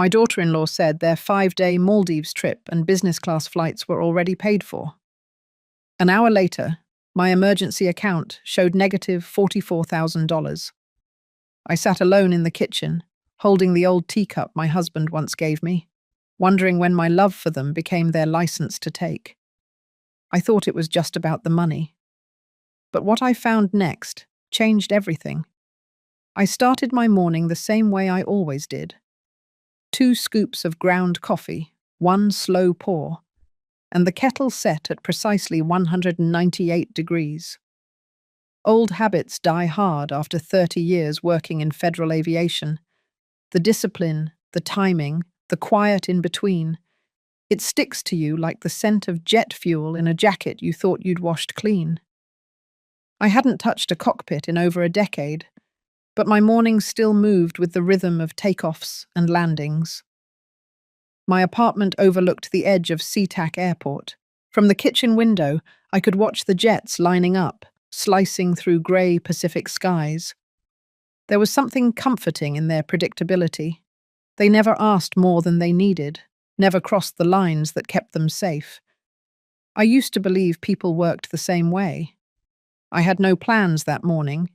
My daughter-in-law said their 5-day Maldives trip and business class flights were already paid for. An hour later, my emergency account showed negative $44,000. I sat alone in the kitchen, holding the old teacup my husband once gave me, wondering when my love for them became their license to take. I thought it was just about the money. But what I found next changed everything. I started my morning the same way I always did. 2 scoops of ground coffee, 1 slow pour, and the kettle set at precisely 198 degrees. Old habits die hard after 30 years working in federal aviation. The discipline, the timing, the quiet in between. It sticks to you like the scent of jet fuel in a jacket you thought you'd washed clean. I hadn't touched a cockpit in over a decade, but my mornings still moved with the rhythm of takeoffs and landings. My apartment overlooked the edge of SeaTac Airport. From the kitchen window, I could watch the jets lining up, slicing through grey Pacific skies. There was something comforting in their predictability. They never asked more than they needed, never crossed the lines that kept them safe. I used to believe people worked the same way. I had no plans that morning,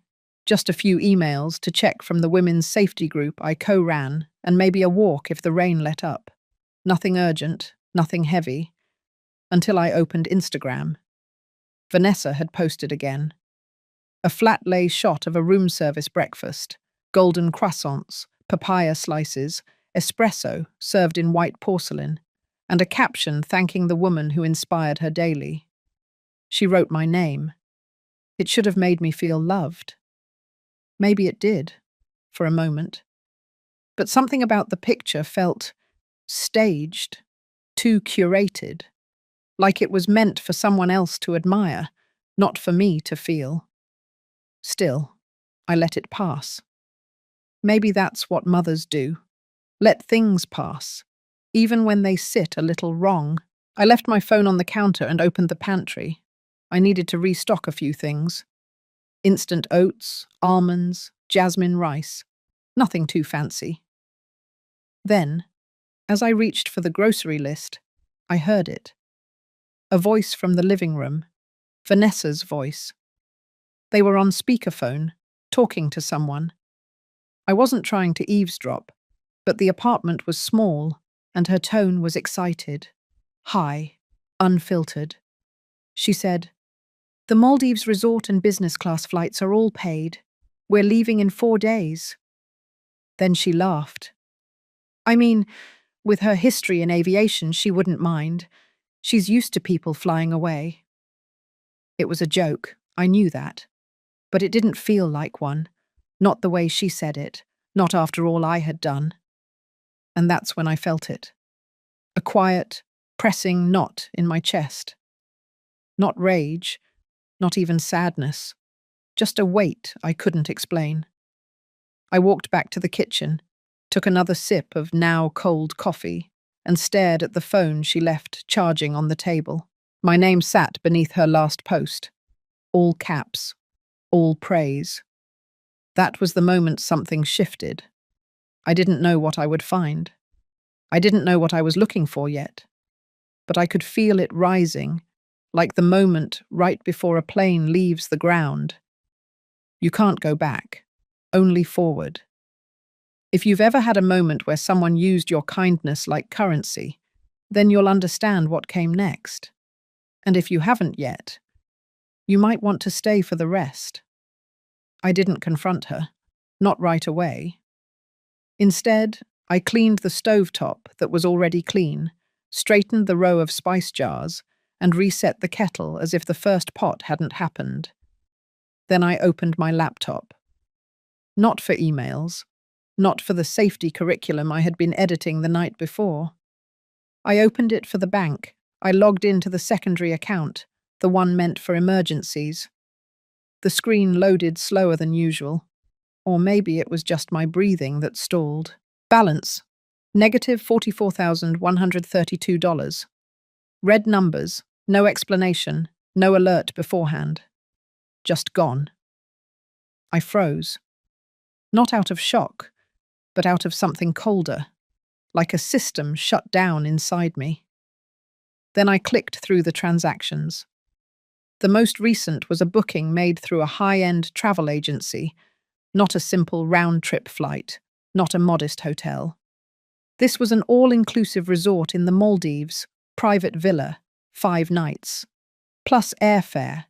just a few emails to check from the women's safety group I co-ran, and maybe a walk if the rain let up. Nothing urgent, nothing heavy, until I opened Instagram. Vanessa had posted again. A flat-lay shot of a room service breakfast, golden croissants, papaya slices, espresso served in white porcelain, and a caption thanking the woman who inspired her daily. She wrote my name. It should have made me feel loved. Maybe it did, for a moment. But something about the picture felt staged, too curated, like it was meant for someone else to admire, not for me to feel. Still, I let it pass. Maybe that's what mothers do. Let things pass, even when they sit a little wrong. I left my phone on the counter and opened the pantry. I needed to restock a few things. Instant oats, almonds, jasmine rice. Nothing too fancy. Then, as I reached for the grocery list, I heard it. A voice from the living room. Vanessa's voice. They were on speakerphone, talking to someone. I wasn't trying to eavesdrop, but the apartment was small, and her tone was excited, high, unfiltered. She said, "The Maldives resort and business class flights are all paid. We're leaving in 4 days." Then she laughed. I mean, with her history in aviation, she wouldn't mind. She's used to people flying away. It was a joke, I knew that. But it didn't feel like one. Not the way she said it, not after all I had done. And that's when I felt it. A quiet, pressing knot in my chest. Not rage, not even sadness. Just a weight I couldn't explain. I walked back to the kitchen, took another sip of now cold coffee, and stared at the phone she left charging on the table. My name sat beneath her last post. All caps, all praise. That was the moment something shifted. I didn't know what I would find. I didn't know what I was looking for yet. But I could feel it rising, like the moment right before a plane leaves the ground. You can't go back, only forward. If you've ever had a moment where someone used your kindness like currency, then you'll understand what came next. And if you haven't yet, you might want to stay for the rest. I didn't confront her, not right away. Instead, I cleaned the stovetop that was already clean, straightened the row of spice jars, and reset the kettle as if the first pot hadn't happened. Then I opened my laptop. Not for emails, not for the safety curriculum I had been editing the night before. I opened it for the bank. I logged into the secondary account, the one meant for emergencies. The screen loaded slower than usual. Or maybe it was just my breathing that stalled. Balance, negative $44,132. Red numbers, no explanation, no alert beforehand. Just gone. I froze. Not out of shock, but out of something colder, like a system shut down inside me. Then I clicked through the transactions. The most recent was a booking made through a high-end travel agency, not a simple round-trip flight, not a modest hotel. This was an all-inclusive resort in the Maldives, private villa, 5 nights, plus airfare,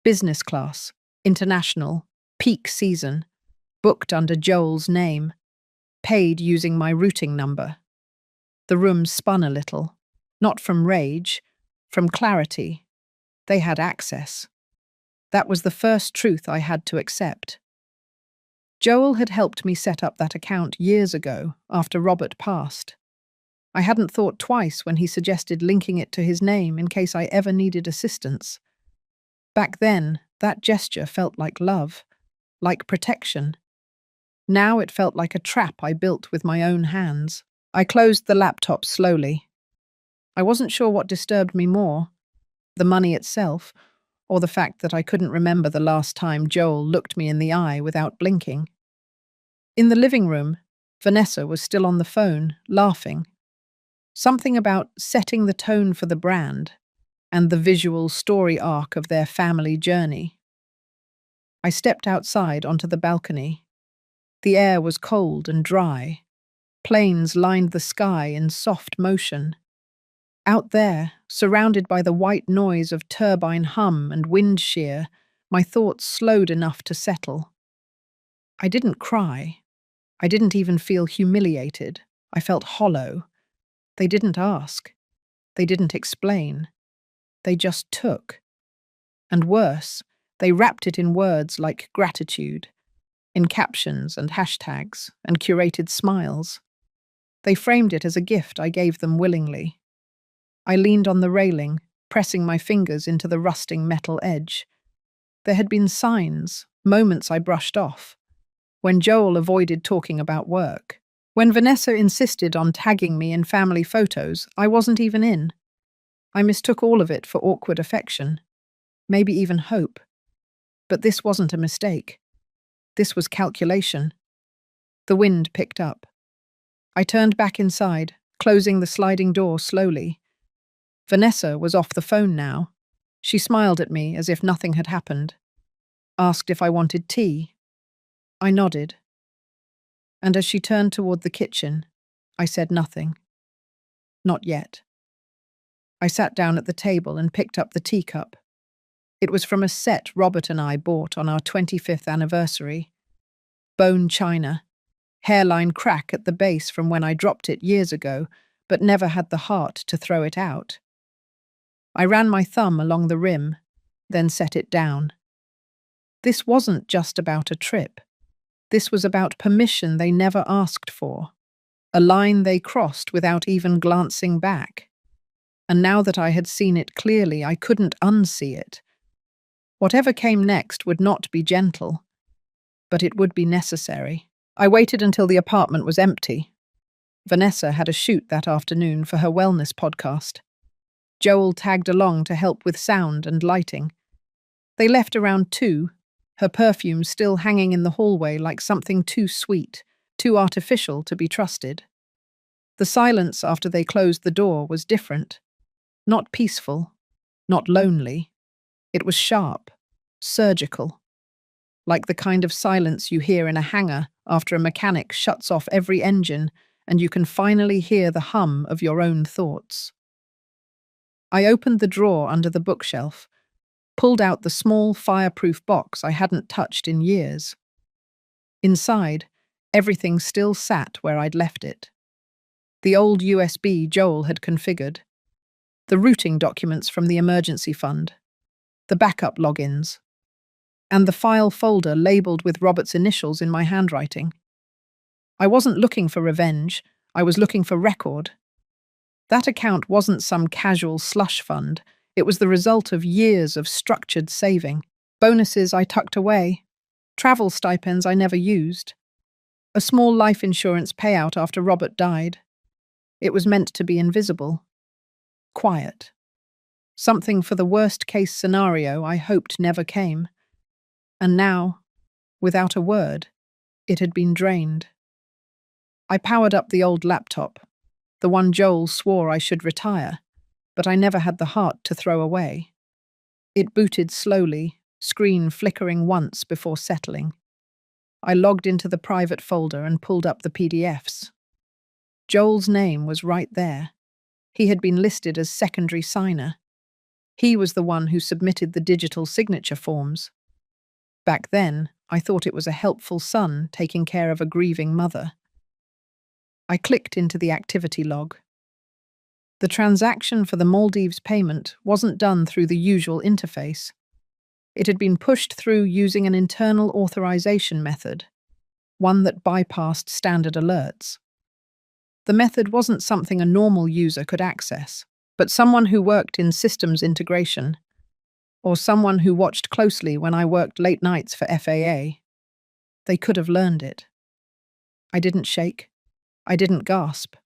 business class, international, peak season, booked under Joel's name, paid using my routing number. The room spun a little, not from rage, from clarity. They had access. That was the first truth I had to accept. Joel had helped me set up that account years ago, after Robert passed. I hadn't thought twice when he suggested linking it to his name in case I ever needed assistance. Back then, that gesture felt like love, like protection. Now it felt like a trap I built with my own hands. I closed the laptop slowly. I wasn't sure what disturbed me more, the money itself, or the fact that I couldn't remember the last time Joel looked me in the eye without blinking. In the living room, Vanessa was still on the phone, laughing. Something about setting the tone for the brand and the visual story arc of their family journey. I stepped outside onto the balcony. The air was cold and dry. Planes lined the sky in soft motion. Out there, surrounded by the white noise of turbine hum and wind shear, my thoughts slowed enough to settle. I didn't cry. I didn't even feel humiliated. I felt hollow. They didn't ask. They didn't explain. They just took. And worse, they wrapped it in words like gratitude, in captions and hashtags and curated smiles. They framed it as a gift I gave them willingly. I leaned on the railing, pressing my fingers into the rusting metal edge. There had been signs, moments I brushed off. When Joel avoided talking about work. When Vanessa insisted on tagging me in family photos, I wasn't even in. I mistook all of it for awkward affection, maybe even hope. But this wasn't a mistake. This was calculation. The wind picked up. I turned back inside, closing the sliding door slowly. Vanessa was off the phone now. She smiled at me as if nothing had happened. Asked if I wanted tea. I nodded. And as she turned toward the kitchen, I said nothing. Not yet. I sat down at the table and picked up the teacup. It was from a set Robert and I bought on our 25th anniversary. Bone china, hairline crack at the base from when I dropped it years ago, but never had the heart to throw it out. I ran my thumb along the rim, then set it down. This wasn't just about a trip. This was about permission they never asked for, a line they crossed without even glancing back. And now that I had seen it clearly, I couldn't unsee it. Whatever came next would not be gentle, but it would be necessary. I waited until the apartment was empty. Vanessa had a shoot that afternoon for her wellness podcast. Joel tagged along to help with sound and lighting. They left around 2, her perfume still hanging in the hallway like something too sweet, too artificial to be trusted. The silence after they closed the door was different. Not peaceful, not lonely. It was sharp, surgical. Like the kind of silence you hear in a hangar after a mechanic shuts off every engine and you can finally hear the hum of your own thoughts. I opened the drawer under the bookshelf, pulled out the small fireproof box I hadn't touched in years. Inside, everything still sat where I'd left it. The old USB Joel had configured, the routing documents from the emergency fund, the backup logins, and the file folder labeled with Robert's initials in my handwriting. I wasn't looking for revenge, I was looking for record. That account wasn't some casual slush fund, it was the result of years of structured saving, bonuses I tucked away, travel stipends I never used, a small life insurance payout after Robert died. It was meant to be invisible, quiet. Something for the worst-case scenario I hoped never came. And now, without a word, it had been drained. I powered up the old laptop, the one Joel swore I should retire, but I never had the heart to throw away. It booted slowly, screen flickering once before settling. I logged into the private folder and pulled up the PDFs. Joel's name was right there. He had been listed as secondary signer. He was the one who submitted the digital signature forms. Back then, I thought it was a helpful son taking care of a grieving mother. I clicked into the activity log. The transaction for the Maldives payment wasn't done through the usual interface. It had been pushed through using an internal authorization method, one that bypassed standard alerts. The method wasn't something a normal user could access, but someone who worked in systems integration, or someone who watched closely when I worked late nights for FAA, they could have learned it. I didn't shake. I didn't gasp.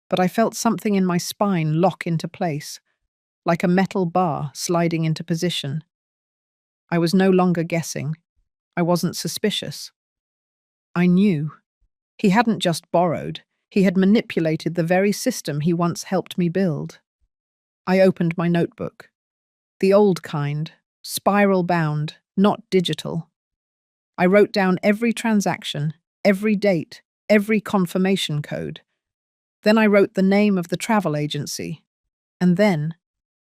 But I felt something in my spine lock into place, like a metal bar sliding into position. I was no longer guessing. I wasn't suspicious. I knew. He hadn't just borrowed. He had manipulated the very system he once helped me build. I opened my notebook. The old kind, spiral-bound, not digital. I wrote down every transaction, every date, every confirmation code. Then I wrote the name of the travel agency. And then,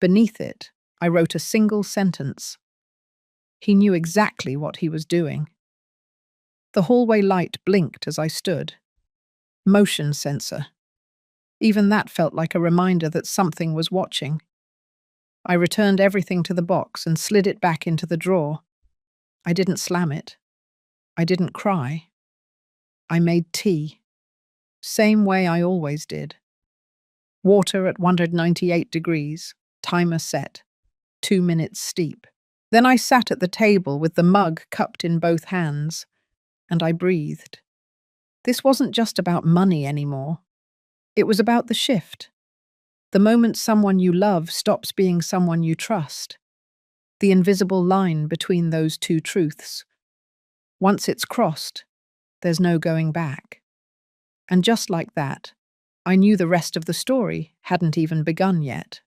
beneath it, I wrote a single sentence. He knew exactly what he was doing. The hallway light blinked as I stood. Motion sensor. Even that felt like a reminder that something was watching. I returned everything to the box and slid it back into the drawer. I didn't slam it. I didn't cry. I made tea. Same way I always did. Water at 198 degrees, timer set, 2 minutes steep. Then I sat at the table with the mug cupped in both hands, and I breathed. This wasn't just about money anymore. It was about the shift. The moment someone you love stops being someone you trust. The invisible line between those two truths. Once it's crossed, there's no going back. And just like that, I knew the rest of the story hadn't even begun yet.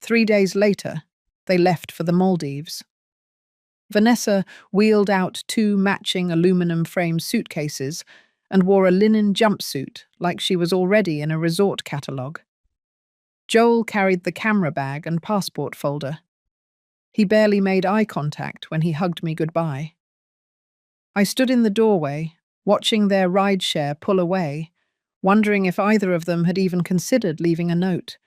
3 days later, they left for the Maldives. Vanessa wheeled out 2 matching aluminum frame suitcases and wore a linen jumpsuit like she was already in a resort catalogue. Joel carried the camera bag and passport folder. He barely made eye contact when he hugged me goodbye. I stood in the doorway, watching their rideshare pull away, wondering if either of them had even considered leaving a note.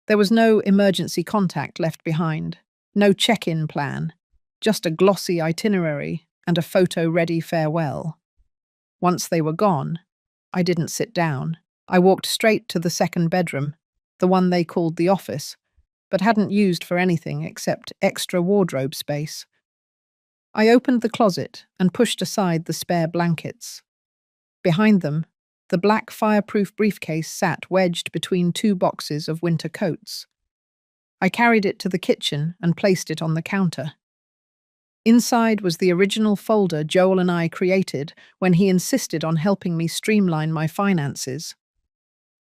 There was no emergency contact left behind, no check-in plan, just a glossy itinerary and a photo-ready farewell. Once they were gone, I didn't sit down. I walked straight to the second bedroom, the one they called the office, but hadn't used for anything except extra wardrobe space. I opened the closet and pushed aside the spare blankets. Behind them, the black fireproof briefcase sat wedged between 2 boxes of winter coats. I carried it to the kitchen and placed it on the counter. Inside was the original folder Joel and I created when he insisted on helping me streamline my finances.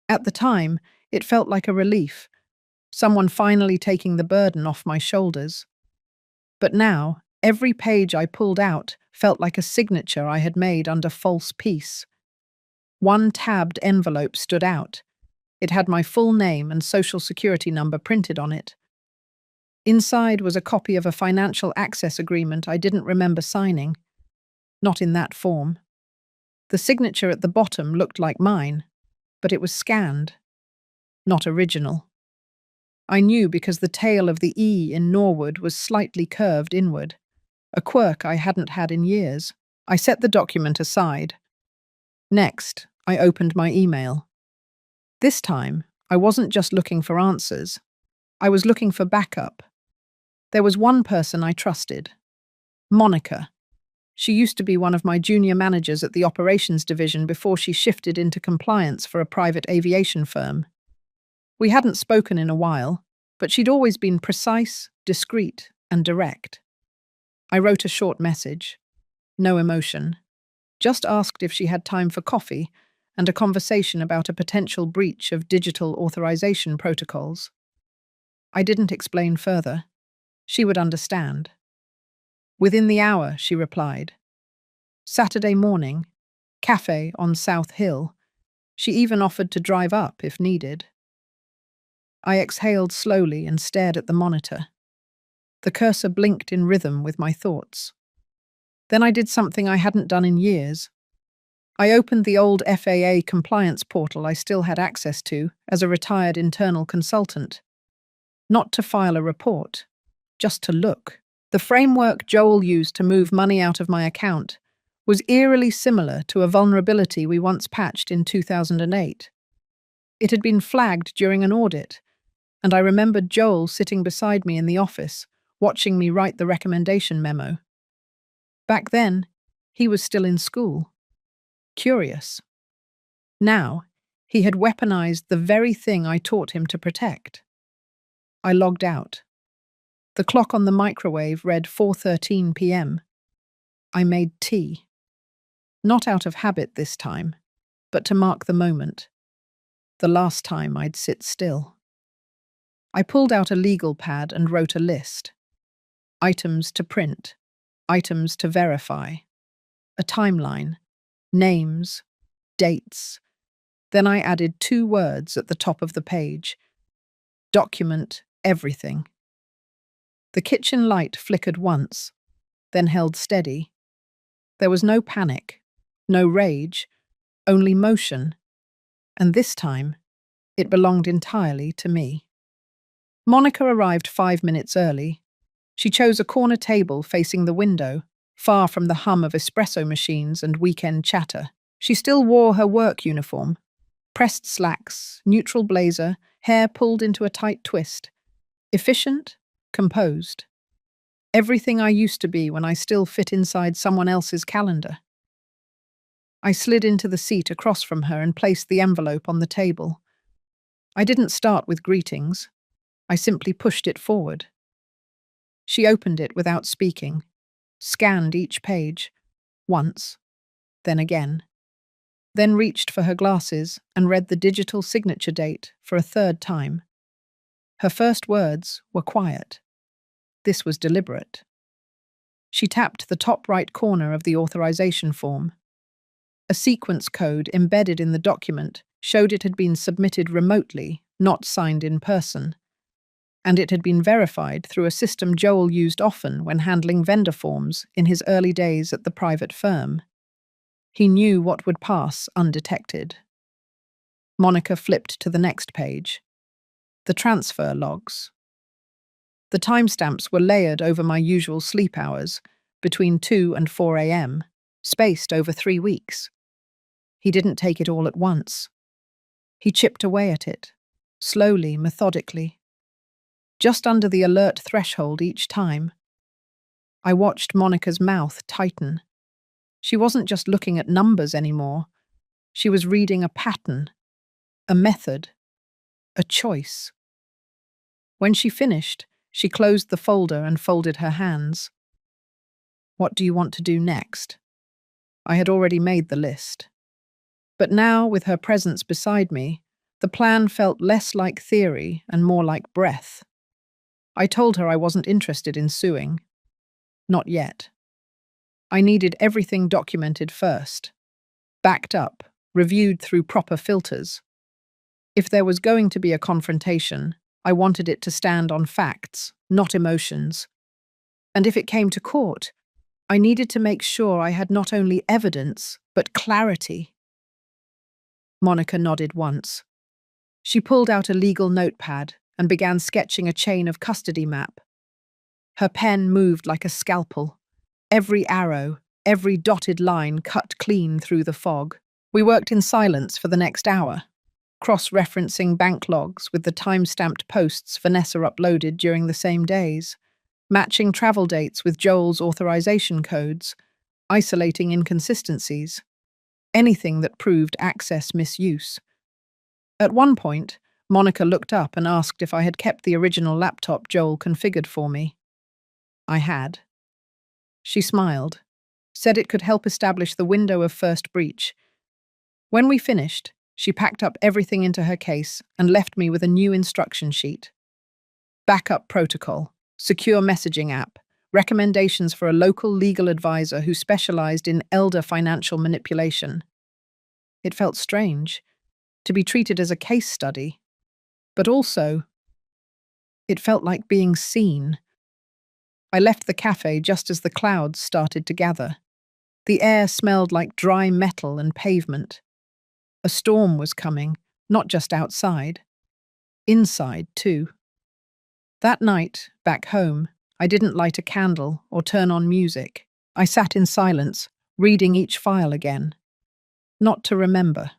At the time, it felt like a relief, someone finally taking the burden off my shoulders. But now, every page I pulled out felt like a signature I had made under false peace. One tabbed envelope stood out. It had my full name and social security number printed on it. Inside was a copy of a financial access agreement I didn't remember signing. Not in that form. The signature at the bottom looked like mine, but it was scanned. Not original. I knew because the tail of the E in Norwood was slightly curved inward, a quirk I hadn't had in years. I set the document aside. Next, I opened my email. This time, I wasn't just looking for answers. I was looking for backup. There was one person I trusted. Monica. She used to be one of my junior managers at the operations division before she shifted into compliance for a private aviation firm. We hadn't spoken in a while, but she'd always been precise, discreet, and direct. I wrote a short message. No emotion. Just asked if she had time for coffee and a conversation about a potential breach of digital authorization protocols. I didn't explain further. She would understand. Within the hour, she replied. Saturday morning, cafe on South Hill. She even offered to drive up if needed. I exhaled slowly and stared at the monitor. The cursor blinked in rhythm with my thoughts. Then I did something I hadn't done in years. I opened the old FAA compliance portal I still had access to as a retired internal consultant. Not to file a report, just to look. The framework Joel used to move money out of my account was eerily similar to a vulnerability we once patched in 2008. It had been flagged during an audit, and I remembered Joel sitting beside me in the office, watching me write the recommendation memo. Back then, he was still in school. Curious. Now, he had weaponized the very thing I taught him to protect. I logged out. The clock on the microwave read 4:13 p.m. I made tea. Not out of habit this time, but to mark the moment. The last time I'd sit still. I pulled out a legal pad and wrote a list. Items to print, items to verify, a timeline, names, dates. Then I added 2 words at the top of the page. Document everything. The kitchen light flickered once, then held steady. There was no panic, no rage, only motion, and this time, it belonged entirely to me. Monica arrived 5 minutes early. She chose a corner table facing the window, far from the hum of espresso machines and weekend chatter. She still wore her work uniform, pressed slacks, neutral blazer, hair pulled into a tight twist. Efficient, composed. Everything I used to be when I still fit inside someone else's calendar. I slid into the seat across from her and placed the envelope on the table. I didn't start with greetings. I simply pushed it forward. She opened it without speaking, scanned each page, once, then again, then reached for her glasses and read the digital signature date for a 3rd time. Her first words were quiet. This was deliberate. She tapped the top right corner of the authorization form. A sequence code embedded in the document showed it had been submitted remotely, not signed in person. And it had been verified through a system Joel used often when handling vendor forms in his early days at the private firm. He knew what would pass undetected. Monica flipped to the next page. The transfer logs. The timestamps were layered over my usual sleep hours, between 2 and 4 a.m., spaced over 3 weeks. He didn't take it all at once. He chipped away at it, slowly, methodically. Just under the alert threshold each time. I watched Monica's mouth tighten. She wasn't just looking at numbers anymore. She was reading a pattern, a method, a choice. When she finished, she closed the folder and folded her hands. What do you want to do next? I had already made the list. But now, with her presence beside me, the plan felt less like theory and more like breath. I told her I wasn't interested in suing. Not yet. I needed everything documented first, backed up, reviewed through proper filters. If there was going to be a confrontation, I wanted it to stand on facts, not emotions. And if it came to court, I needed to make sure I had not only evidence, but clarity. Monica nodded once. She pulled out a legal notepad and began sketching a chain of custody map. Her pen moved like a scalpel. Every arrow, every dotted line cut clean through the fog. We worked in silence for the next hour, cross-referencing bank logs with the time-stamped posts Vanessa uploaded during the same days, matching travel dates with Joel's authorization codes, isolating inconsistencies, anything that proved access misuse. At one point, Monica looked up and asked if I had kept the original laptop Joel configured for me. I had. She smiled, said it could help establish the window of first breach. When we finished, she packed up everything into her case and left me with a new instruction sheet. Backup protocol, secure messaging app, recommendations for a local legal advisor who specialized in elder financial manipulation. It felt strange to be treated as a case study, but also it felt like being seen. I left the cafe just as the clouds started to gather. The air smelled like dry metal and pavement. A storm was coming, not just outside, inside too. That night, back home, I didn't light a candle or turn on music. I sat in silence, reading each file again. Not to remember,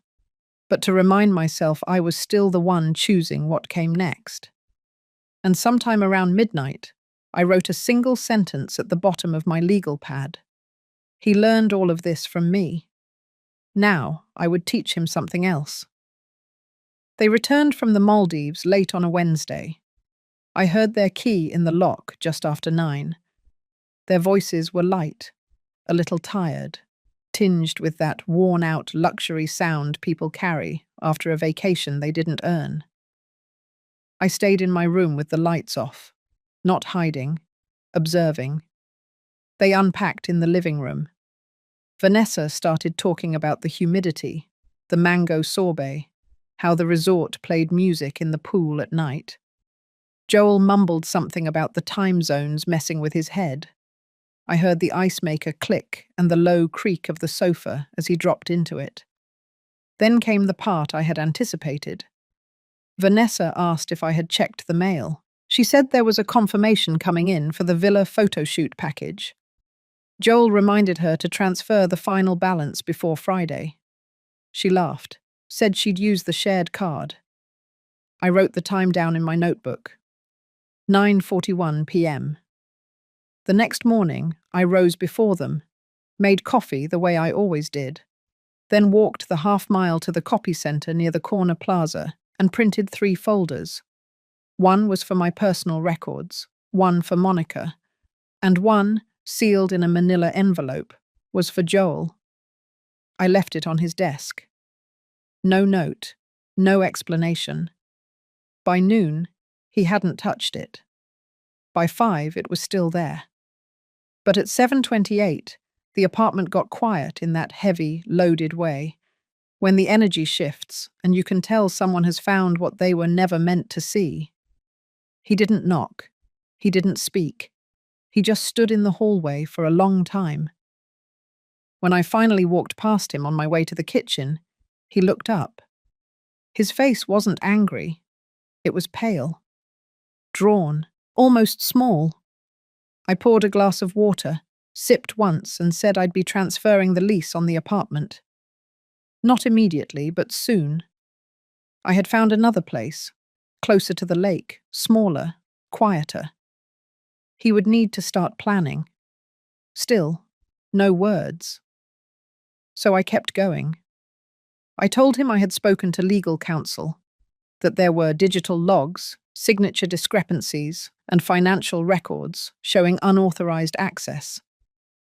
but to remind myself I was still the one choosing what came next. And sometime around midnight, I wrote a single sentence at the bottom of my legal pad. He learned all of this from me. Now I would teach him something else. They returned from the Maldives late on a Wednesday. I heard their key in the lock just after 9. Their voices were light, a little tired, tinged with that worn-out luxury sound people carry after a vacation they didn't earn. I stayed in my room with the lights off, not hiding, observing. They unpacked in the living room. Vanessa started talking about the humidity, the mango sorbet, how the resort played music in the pool at night. Joel mumbled something about the time zones messing with his head. I heard the ice maker click and the low creak of the sofa as he dropped into it. Then came the part I had anticipated. Vanessa asked if I had checked the mail. She said there was a confirmation coming in for the villa photo shoot package. Joel reminded her to transfer the final balance before Friday. She laughed, said she'd use the shared card. I wrote the time down in my notebook. 9:41 p.m. The next morning, I rose before them, made coffee the way I always did, then walked the half-mile to the copy center near the corner plaza and printed 3 folders. One was for my personal records, one for Monica, and one, sealed in a manila envelope, was for Joel. I left it on his desk. No note, no explanation. By noon, he hadn't touched it. By 5, it was still there. But at 7:28, the apartment got quiet in that heavy, loaded way, when the energy shifts and you can tell someone has found what they were never meant to see. He didn't knock. He didn't speak. He just stood in the hallway for a long time. When I finally walked past him on my way to the kitchen, he looked up. His face wasn't angry. It was pale, drawn, almost small. I poured a glass of water, sipped once, and said I'd be transferring the lease on the apartment. Not immediately, but soon. I had found another place, closer to the lake, smaller, quieter. He would need to start planning. Still, no words. So I kept going. I told him I had spoken to legal counsel, that there were digital logs, signature discrepancies, and financial records showing unauthorized access,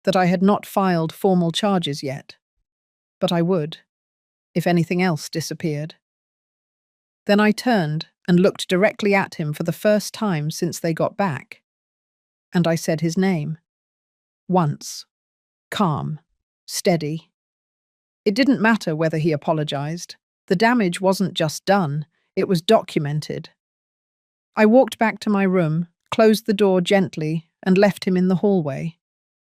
that I had not filed formal charges yet, but I would, if anything else disappeared. Then I turned and looked directly at him for the first time since they got back, and I said his name. Once. Calm. Steady. It didn't matter whether he apologized. The damage wasn't just done, it was documented. I walked back to my room, closed the door gently, and left him in the hallway,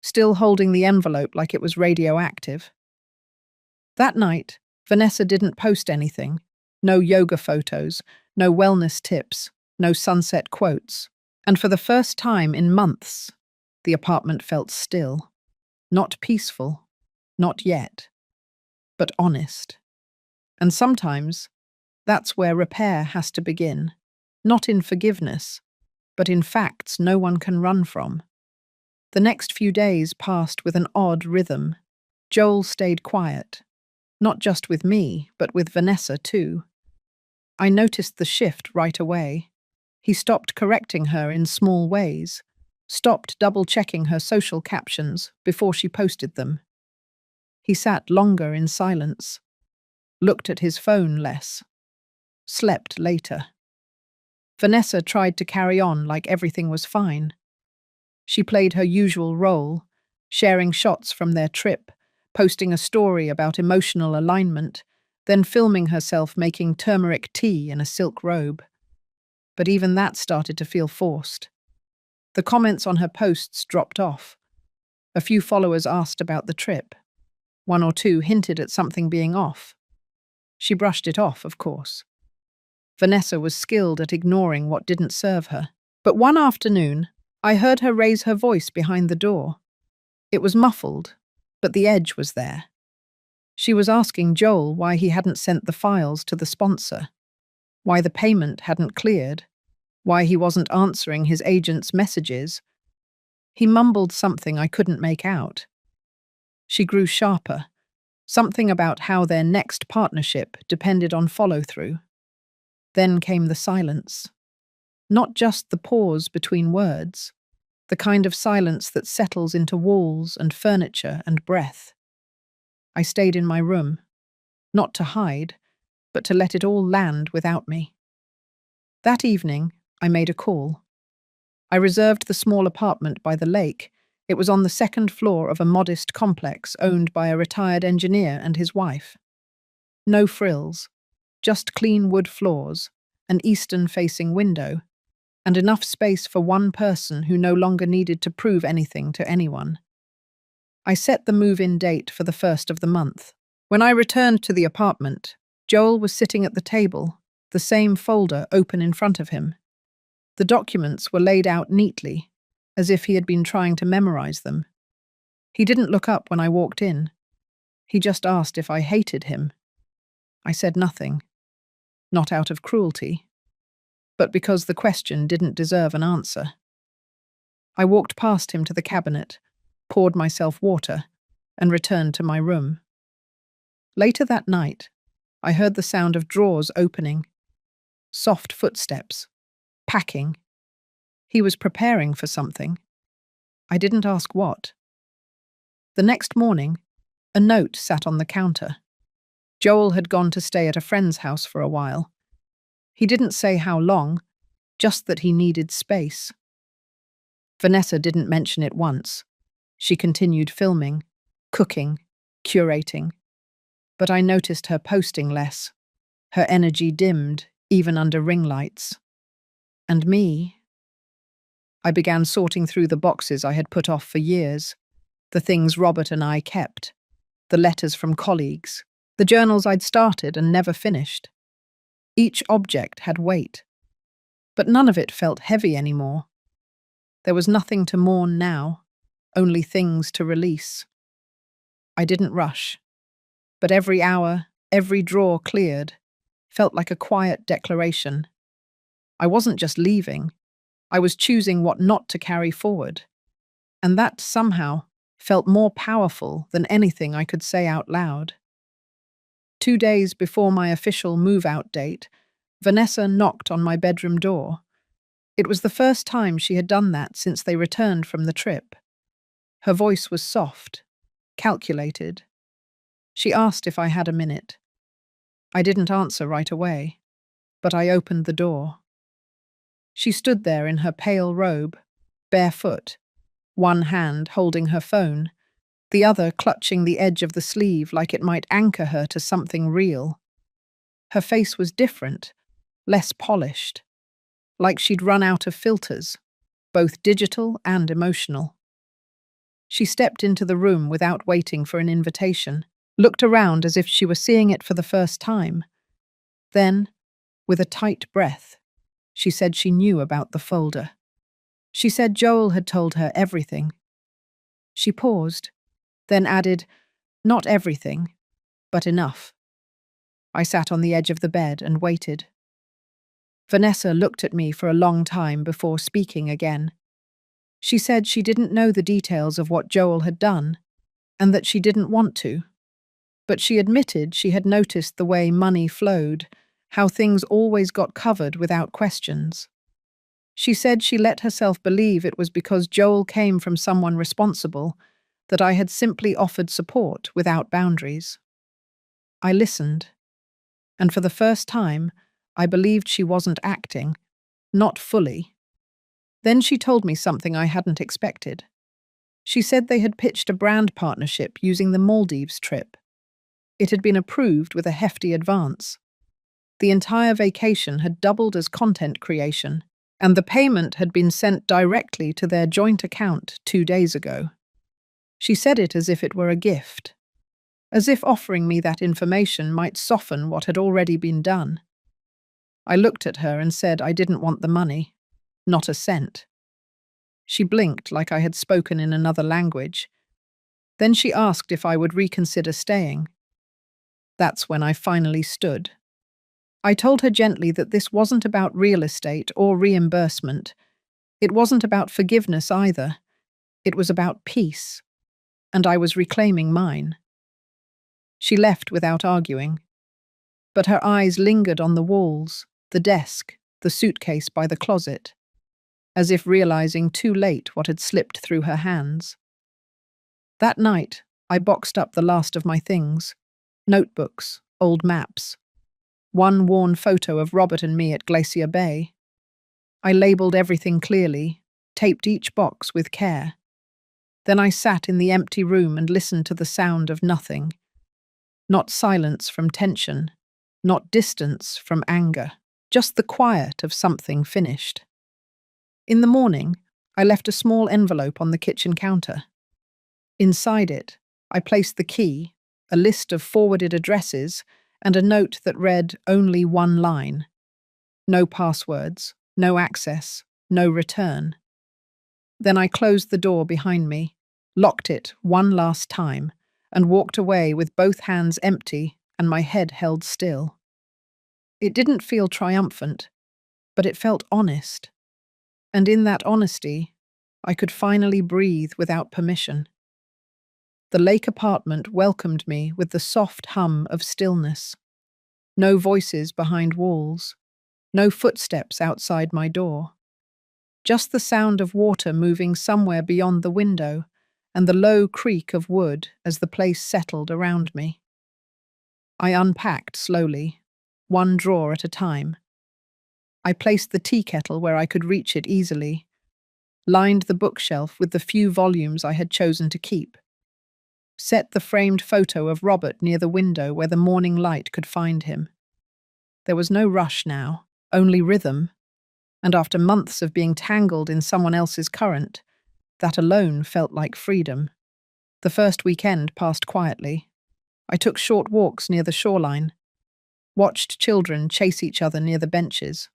still holding the envelope like it was radioactive. That night, Vanessa didn't post anything. No yoga photos, no wellness tips, no sunset quotes. And for the first time in months, the apartment felt still. Not peaceful. Not yet. But honest. And sometimes, that's where repair has to begin. Not in forgiveness, but in facts no one can run from. The next few days passed with an odd rhythm. Joel stayed quiet. Not just with me, but with Vanessa too. I noticed the shift right away. He stopped correcting her in small ways, stopped double-checking her social captions before she posted them. He sat longer in silence, looked at his phone less, slept later. Vanessa tried to carry on like everything was fine. She played her usual role, sharing shots from their trip, posting a story about emotional alignment, then filming herself making turmeric tea in a silk robe. But even that started to feel forced. The comments on her posts dropped off. A few followers asked about the trip. One or two hinted at something being off. She brushed it off, of course. Vanessa was skilled at ignoring what didn't serve her. But one afternoon, I heard her raise her voice behind the door. It was muffled, but the edge was there. She was asking Joel why he hadn't sent the files to the sponsor, why the payment hadn't cleared, why he wasn't answering his agent's messages. He mumbled something I couldn't make out. She grew sharper, something about how their next partnership depended on follow-through. Then came the silence. Not just the pause between words, the kind of silence that settles into walls and furniture and breath. I stayed in my room, not to hide, but to let it all land without me. That evening, I made a call. I reserved the small apartment by the lake. It was on the second floor of a modest complex owned by a retired engineer and his wife. No frills, just clean wood floors, an eastern-facing window, and enough space for one person who no longer needed to prove anything to anyone. I set the move-in date for the 1st of the month. When I returned to the apartment, Joel was sitting at the table, the same folder open in front of him. The documents were laid out neatly, as if he had been trying to memorize them. He didn't look up when I walked in. He just asked if I hated him. I said nothing, not out of cruelty, but because the question didn't deserve an answer. I walked past him to the cabinet, poured myself water, and returned to my room. Later that night, I heard the sound of drawers opening, soft footsteps, packing. He was preparing for something. I didn't ask what. The next morning, a note sat on the counter. Joel had gone to stay at a friend's house for a while. He didn't say how long, just that he needed space. Vanessa didn't mention it once. She continued filming, cooking, curating. But I noticed her posting less. Her energy dimmed, even under ring lights. And me? I began sorting through the boxes I had put off for years, the things Robert and I kept, the letters from colleagues, the journals I'd started and never finished. Each object had weight, but none of it felt heavy anymore. There was nothing to mourn now, only things to release. I didn't rush, but every hour, every drawer cleared, felt like a quiet declaration. I wasn't just leaving, I was choosing what not to carry forward, and that somehow felt more powerful than anything I could say out loud. 2 days before my official move-out date, Vanessa knocked on my bedroom door. It was the first time she had done that since they returned from the trip. Her voice was soft, calculated. She asked if I had a minute. I didn't answer right away, but I opened the door. She stood there in her pale robe, barefoot, one hand holding her phone, the other clutching the edge of the sleeve like it might anchor her to something real. Her face was different, less polished, like she'd run out of filters, both digital and emotional. She stepped into the room without waiting for an invitation, looked around as if she were seeing it for the first time. Then, with a tight breath, she said she knew about the folder. She said Joel had told her everything. She paused, then added, "Not everything, but enough." I sat on the edge of the bed and waited. Vanessa looked at me for a long time before speaking again. She said she didn't know the details of what Joel had done, and that she didn't want to. But she admitted she had noticed the way money flowed, how things always got covered without questions. She said she let herself believe it was because Joel came from someone responsible, that I had simply offered support without boundaries. I listened, and for the first time, I believed she wasn't acting, not fully. Then she told me something I hadn't expected. She said they had pitched a brand partnership using the Maldives trip. It had been approved with a hefty advance. The entire vacation had doubled as content creation, and the payment had been sent directly to their joint account 2 days ago. She said it as if it were a gift, as if offering me that information might soften what had already been done. I looked at her and said I didn't want the money, not a cent. She blinked like I had spoken in another language. Then she asked if I would reconsider staying. That's when I finally stood. I told her gently that this wasn't about real estate or reimbursement. It wasn't about forgiveness either. It was about peace, and I was reclaiming mine. She left without arguing, but her eyes lingered on the walls, the desk, the suitcase by the closet, as if realizing too late what had slipped through her hands. That night, I boxed up the last of my things: notebooks, old maps, one worn photo of Robert and me at Glacier Bay. I labeled everything clearly, taped each box with care. Then I sat in the empty room and listened to the sound of nothing. Not silence from tension, not distance from anger, just the quiet of something finished. In the morning, I left a small envelope on the kitchen counter. Inside it, I placed the key, a list of forwarded addresses, and a note that read only one line. No passwords, no access, no return. Then I closed the door behind me, locked it one last time, and walked away with both hands empty and my head held still. It didn't feel triumphant, but it felt honest. And in that honesty, I could finally breathe without permission. The lake apartment welcomed me with the soft hum of stillness. No voices behind walls, no footsteps outside my door. Just the sound of water moving somewhere beyond the window and the low creak of wood as the place settled around me. I unpacked slowly, one drawer at a time. I placed the tea kettle where I could reach it easily, lined the bookshelf with the few volumes I had chosen to keep, set the framed photo of Robert near the window where the morning light could find him. There was no rush now, only rhythm, and after months of being tangled in someone else's current, that alone felt like freedom. The first weekend passed quietly. I took short walks near the shoreline, watched children chase each other near the benches,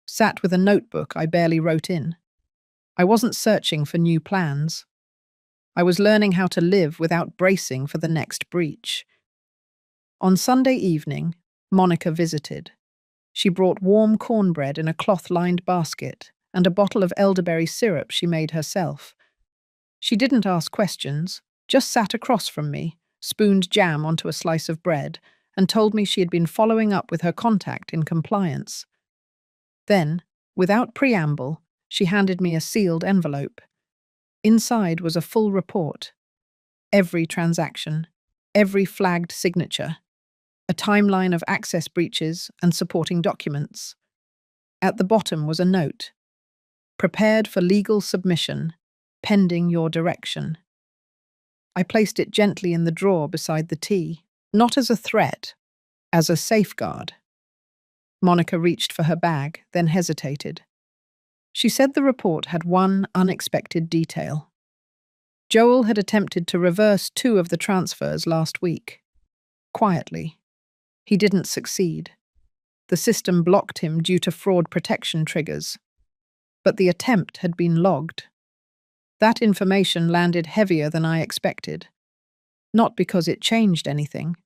sat with a notebook I barely wrote in. I wasn't searching for new plans. I was learning how to live without bracing for the next breach. On Sunday evening, Monica visited. She brought warm cornbread in a cloth-lined basket and a bottle of elderberry syrup she made herself. She didn't ask questions, just sat across from me, spooned jam onto a slice of bread, and told me she had been following up with her contact in compliance. Then, without preamble, she handed me a sealed envelope. Inside was a full report. Every transaction, every flagged signature, a timeline of access breaches and supporting documents. At the bottom was a note: prepared for legal submission, pending your direction. I placed it gently in the drawer beside the tea, not as a threat, as a safeguard. Monica reached for her bag, then hesitated. She said the report had one unexpected detail. Joel had attempted to reverse 2 of the transfers last week. Quietly. He didn't succeed. The system blocked him due to fraud protection triggers. But the attempt had been logged. That information landed heavier than I expected. Not because it changed anything,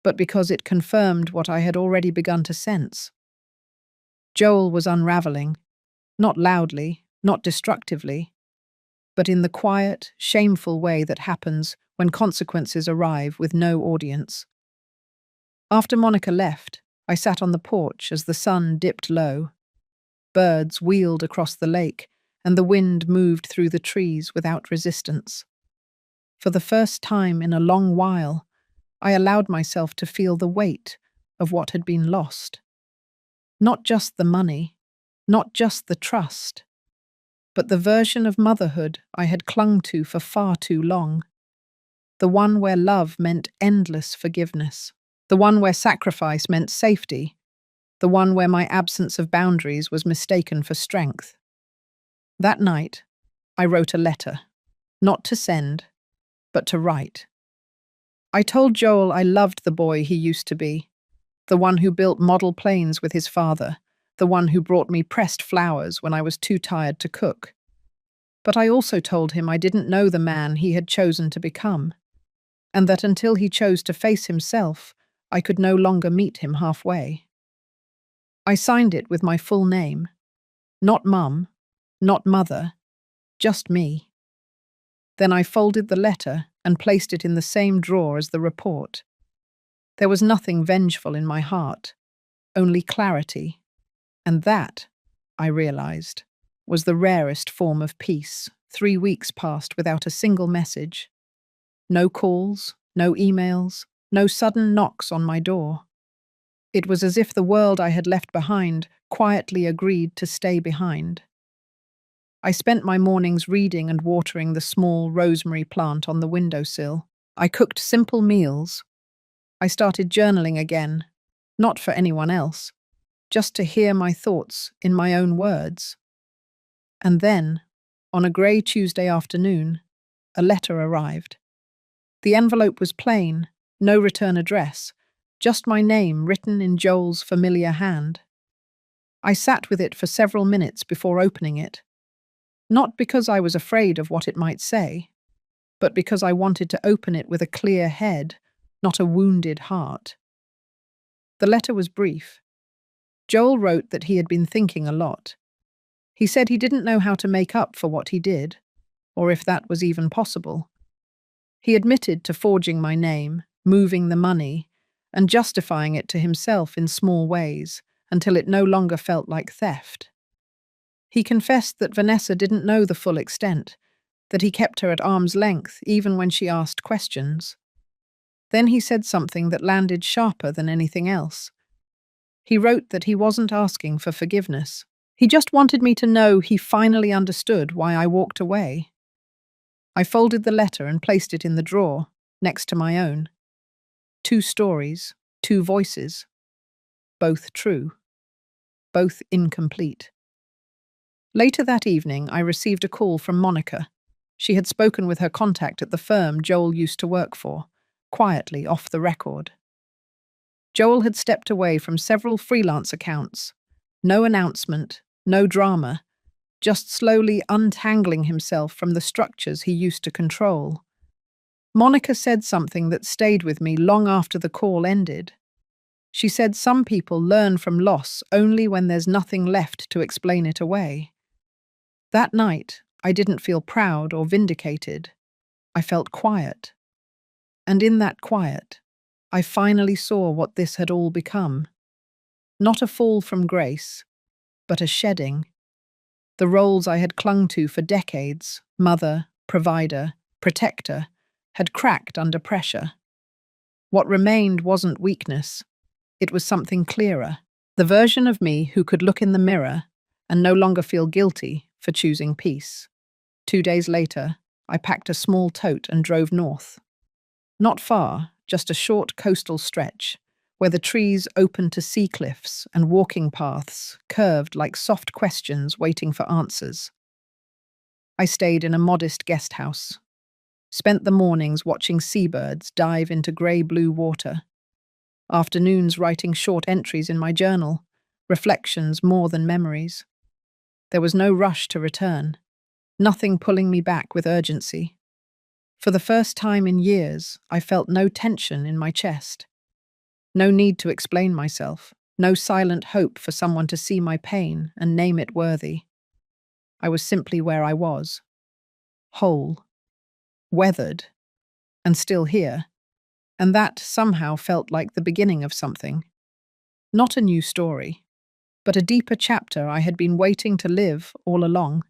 but because it confirmed what I had already begun to sense. Joel was unraveling, not loudly, not destructively, but in the quiet, shameful way that happens when consequences arrive with no audience. After Monica left, I sat on the porch as the sun dipped low. Birds wheeled across the lake, and the wind moved through the trees without resistance. For the first time in a long while, I allowed myself to feel the weight of what had been lost. Not just the money, not just the trust, but the version of motherhood I had clung to for far too long. The one where love meant endless forgiveness. The one where sacrifice meant safety. The one where my absence of boundaries was mistaken for strength. That night, I wrote a letter, not to send, but to write. I told Joel I loved the boy he used to be, the one who built model planes with his father, the one who brought me pressed flowers when I was too tired to cook. But I also told him I didn't know the man he had chosen to become, and that until he chose to face himself, I could no longer meet him halfway. I signed it with my full name. Not Mum, not Mother, just me. Then I folded the letter and placed it in the same drawer as the report. There was nothing vengeful in my heart, only clarity. And that, I realized, was the rarest form of peace. 3 weeks passed without a single message. No calls, no emails, no sudden knocks on my door. It was as if the world I had left behind quietly agreed to stay behind. I spent my mornings reading and watering the small rosemary plant on the windowsill. I cooked simple meals. I started journaling again, not for anyone else, just to hear my thoughts in my own words. And then, on a grey Tuesday afternoon, a letter arrived. The envelope was plain, no return address, just my name written in Joel's familiar hand. I sat with it for several minutes before opening it, not because I was afraid of what it might say, but because I wanted to open it with a clear head, not a wounded heart. The letter was brief. Joel wrote that he had been thinking a lot. He said he didn't know how to make up for what he did, or if that was even possible. He admitted to forging my name, moving the money, and justifying it to himself in small ways, until it no longer felt like theft. He confessed that Vanessa didn't know the full extent, that he kept her at arm's length even when she asked questions. Then he said something that landed sharper than anything else. He wrote that he wasn't asking for forgiveness. He just wanted me to know he finally understood why I walked away. I folded the letter and placed it in the drawer, next to my own. 2 stories, 2 voices. Both true. Both incomplete. Later that evening, I received a call from Monica. She had spoken with her contact at the firm Joel used to work for, quietly off the record. Joel had stepped away from several freelance accounts. No announcement, no drama, just slowly untangling himself from the structures he used to control. Monica said something that stayed with me long after the call ended. She said some people learn from loss only when there's nothing left to explain it away. That night, I didn't feel proud or vindicated. I felt quiet. And in that quiet, I finally saw what this had all become. Not a fall from grace, but a shedding. The roles I had clung to for decades, mother, provider, protector, had cracked under pressure. What remained wasn't weakness. It was something clearer. The version of me who could look in the mirror and no longer feel guilty for choosing peace. 2 days later, I packed a small tote and drove north. Not far, just a short coastal stretch, where the trees opened to sea cliffs and walking paths curved like soft questions waiting for answers. I stayed in a modest guest house, spent the mornings watching seabirds dive into grey-blue water, afternoons writing short entries in my journal, reflections more than memories. There was no rush to return, nothing pulling me back with urgency. For the first time in years, I felt no tension in my chest. No need to explain myself, no silent hope for someone to see my pain and name it worthy. I was simply where I was, whole, weathered, and still here, and that somehow felt like the beginning of something. Not a new story, but a deeper chapter I had been waiting to live all along.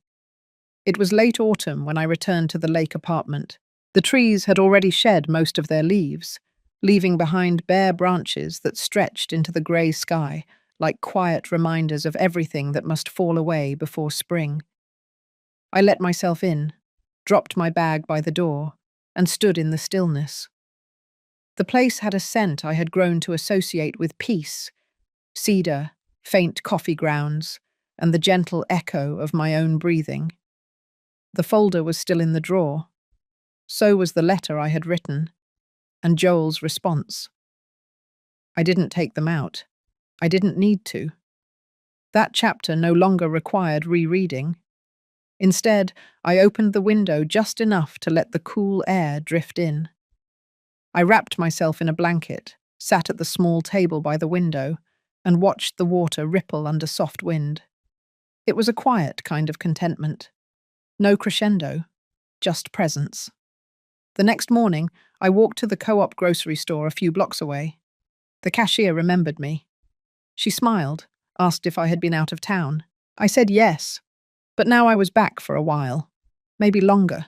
It was late autumn when I returned to the lake apartment. The trees had already shed most of their leaves, leaving behind bare branches that stretched into the grey sky like quiet reminders of everything that must fall away before spring. I let myself in, dropped my bag by the door, and stood in the stillness. The place had a scent I had grown to associate with peace: cedar, faint coffee grounds, and the gentle echo of my own breathing. The folder was still in the drawer. So was the letter I had written, and Joel's response. I didn't take them out. I didn't need to. That chapter no longer required rereading. Instead, I opened the window just enough to let the cool air drift in. I wrapped myself in a blanket, sat at the small table by the window, and watched the water ripple under soft wind. It was a quiet kind of contentment. No crescendo, just presence. The next morning, I walked to the co-op grocery store a few blocks away. The cashier remembered me. She smiled, asked if I had been out of town. I said yes, but now I was back for a while, maybe longer.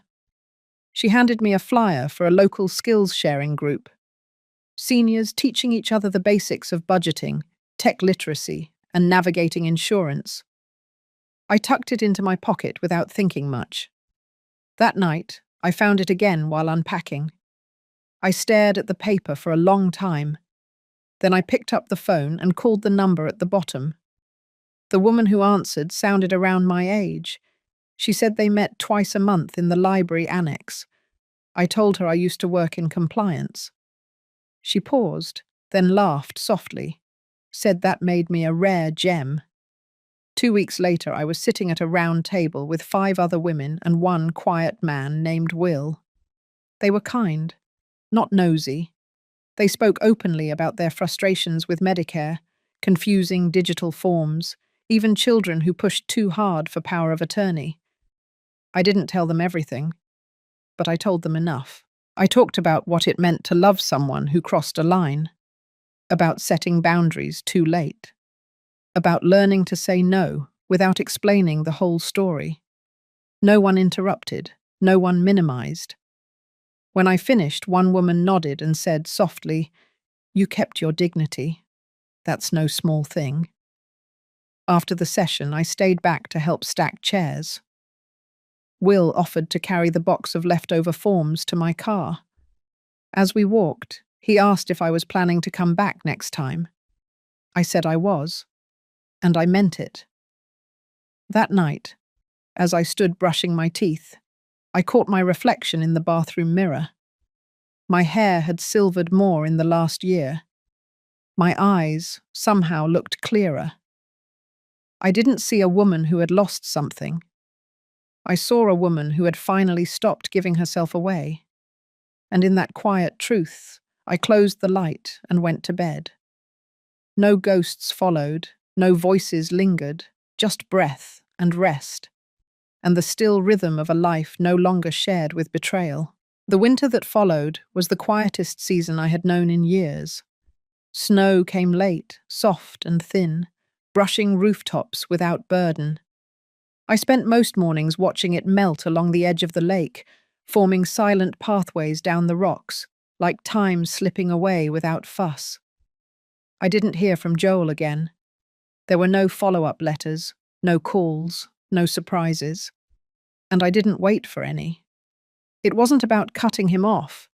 She handed me a flyer for a local skills-sharing group. Seniors teaching each other the basics of budgeting, tech literacy, and navigating insurance. I tucked it into my pocket without thinking much. That night, I found it again while unpacking. I stared at the paper for a long time. Then I picked up the phone and called the number at the bottom. The woman who answered sounded around my age. She said they met twice a month in the library annex. I told her I used to work in compliance. She paused, then laughed softly, said that made me a rare gem. 2 weeks later, I was sitting at a round table with 5 other women and one quiet man named Will. They were kind, not nosy. They spoke openly about their frustrations with Medicare, confusing digital forms, even children who pushed too hard for power of attorney. I didn't tell them everything, but I told them enough. I talked about what it meant to love someone who crossed a line, about setting boundaries too late, about learning to say no without explaining the whole story. No one interrupted, no one minimized. When I finished, one woman nodded and said softly, "You kept your dignity. That's no small thing." After the session, I stayed back to help stack chairs. Will offered to carry the box of leftover forms to my car. As we walked, he asked if I was planning to come back next time. I said I was, and I meant it. That night, as I stood brushing my teeth, I caught my reflection in the bathroom mirror. My hair had silvered more in the last year. My eyes somehow looked clearer. I didn't see a woman who had lost something. I saw a woman who had finally stopped giving herself away. And in that quiet truth, I closed the light and went to bed. No ghosts followed, no voices lingered, just breath and rest, and the still rhythm of a life no longer shared with betrayal. The winter that followed was the quietest season I had known in years. Snow came late, soft and thin, brushing rooftops without burden. I spent most mornings watching it melt along the edge of the lake, forming silent pathways down the rocks, like time slipping away without fuss. I didn't hear from Joel again. There were no follow-up letters, no calls, no surprises. And I didn't wait for any. It wasn't about cutting him off.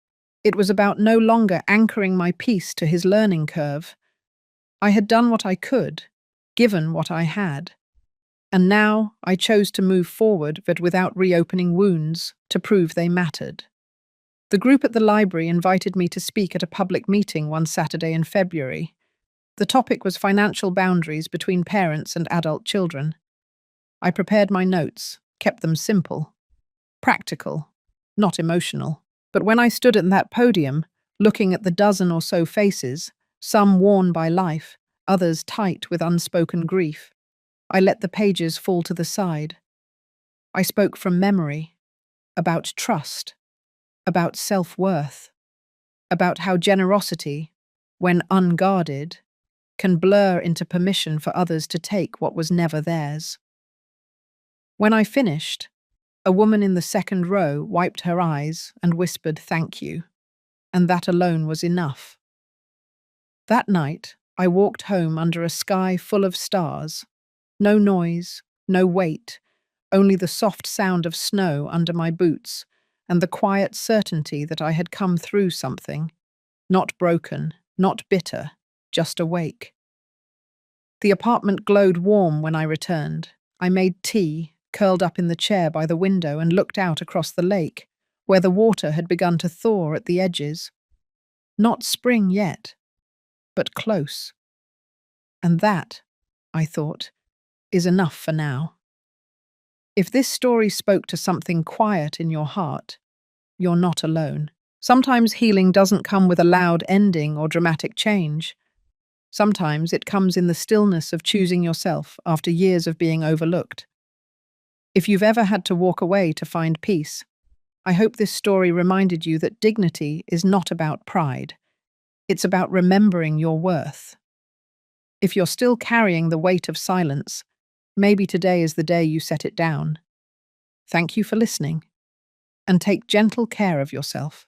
It was about no longer anchoring my peace to his learning curve. I had done what I could, given what I had. And now I chose to move forward, but without reopening wounds, to prove they mattered. The group at the library invited me to speak at a public meeting one Saturday in February. The topic was financial boundaries between parents and adult children. I prepared my notes, kept them simple, practical, not emotional. But when I stood at that podium, looking at the dozen or so faces, some worn by life, others tight with unspoken grief, I let the pages fall to the side. I spoke from memory, about trust, about self-worth, about how generosity, when unguarded, can blur into permission for others to take what was never theirs. When I finished, a woman in the second row wiped her eyes and whispered thank you. and that alone was enough. That night, I walked home under a sky full of stars. No noise, no weight, only the soft sound of snow under my boots and the quiet certainty that I had come through something, not broken, not bitter, just awake. The apartment glowed warm when I returned. I made tea, curled up in the chair by the window, and looked out across the lake, where the water had begun to thaw at the edges. Not spring yet, but close. And that, I thought, is enough for now. If this story spoke to something quiet in your heart, you're not alone. Sometimes healing doesn't come with a loud ending or dramatic change. Sometimes it comes in the stillness of choosing yourself after years of being overlooked. If you've ever had to walk away to find peace, I hope this story reminded you that dignity is not about pride. It's about remembering your worth. If you're still carrying the weight of silence, maybe today is the day you set it down. Thank you for listening, and take gentle care of yourself.